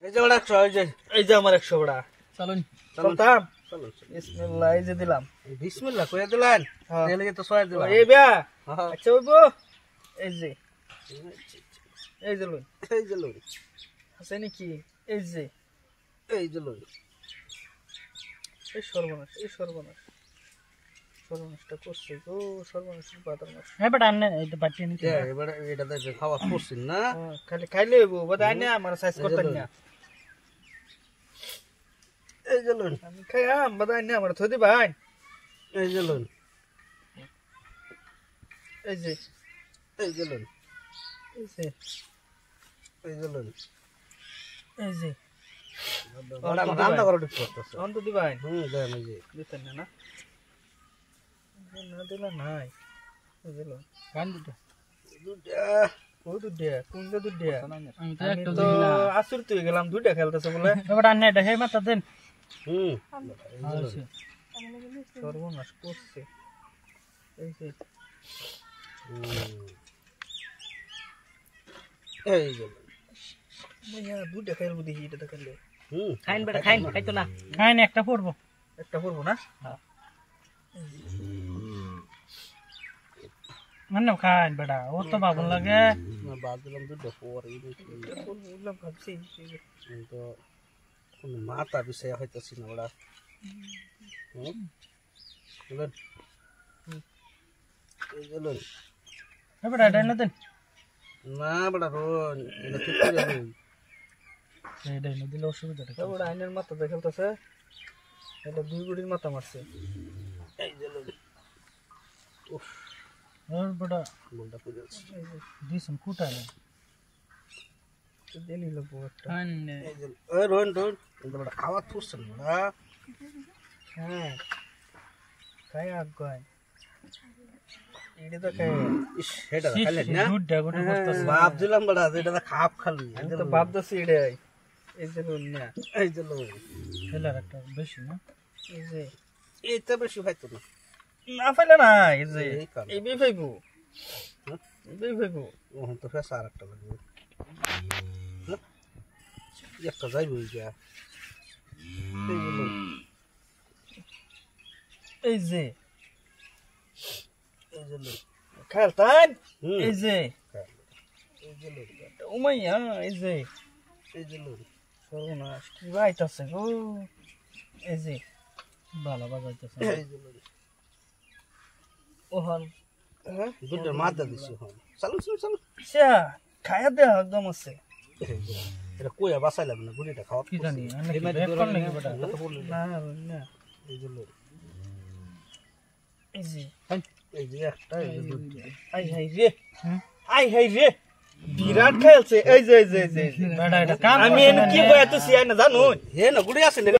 এই যে ওটা 100 এই যে আমার 100 বড়া চলুন চলতাম চলো বিসমিল্লাহ এই যে দিলাম বিসমিল্লাহ কইয়া দিলেন এই লাগি তো 100 দিলাম এই বিয়া আচ্ছা ওইবো এই যে লই এই যে লই আছে নাকি এই যে লই এই সর্বনাশটা করছে গো সর্বনাশের বাদাম মাছ হ্যাঁ বেটা আনে এটা বাটিয়ে নিতে এবার এটা তো খাওয়া করছিস না খালি খাইলে হইবো বাদা আনে আমার সাইজ করতেন না এই যে লই আমি খাইয়াম বাদা আনে আমার থই দিবাই এই যে লই এই যে লই এই যে লই এই যে ওটা রান্না করে ঠিক করতেছ অন্ত দিবাই দেন এই যে দিতেন না না দিলা নাই বুঝলো গান দুটা ও দুটা কোন দুটা আমি তো একটা দিলা আসুরত হয়ে গেলাম দুটা খেলতেছ বলে এবার আন্নে এটা হে মাথা দেন সর্বনাশ করছে এই যে এই যে মাইয়া দুটা খেলবো দেখি এটা খেললে খাইন বেটা খাইন খাইতো না খাইন একটা পড়বো না হ্যাঁ মানে খাইন বেটা ও তো বাবুন লাগে না বাদ দিলাম দুটো পরে বললাম ভাবছি তো কোন মাথা বিষয় হইতাছি না ওরা বলেন এই যে লই বেটা এটা না দেন না বেটা রোন এটা ঠিক করে লই এটা না দিলে অসুবিধা থাকে ওটা আইনের মাথা দেখালতেছে এটা দুই গুড়ির মাথা মারছে এই যে লই উফ আর বেটা বলটা পুজো দিছন কুটালে তো দেনি লাগবো একটা এই যে ওই রোন বেটা খাওয়া তুছছেন না হ্যাঁ খাই আগাই এটা তো খাই ইস এটা খাইলে না দুধটা গোটা করতেছে বাপ দিলাম বেটা এটা তো খাপ খালি আমি তো বাপ দছি এটাই এই যে লই না এই যে লই ফেলার একটা বেশি না এই যে এইটা বেশি খাইতো না না ফেলে না এই যে এই কারণে। এই বি ফাইবো ওহন তো ফেসা আর একটা লাগবে একটা যাইবো যা এই যে লই খেলতান এই যে লই উমাইয়া এই যে লই সর্বনাশ কি বাইতাছে গো এই যে ভালো বাজাইতেছে এই যে লই ওহন হ্যাঁ দুটো মাদা দিছি হন চলো সে খায়া দে একদম আছে এটা কইয়া বাসাইলাম না গুড়িটা খাওয়া কি জানি এই মাঝে রেকর্ড নাকি বেটা না না এই যে লই এই যে এই যে একটা এই যে দুটো আই হাই রে বিরাট খেলছে এই যে বেটা এটা কাম আমি কি বয়াতো সিয়া না জানো হে না গুড়ি আছে না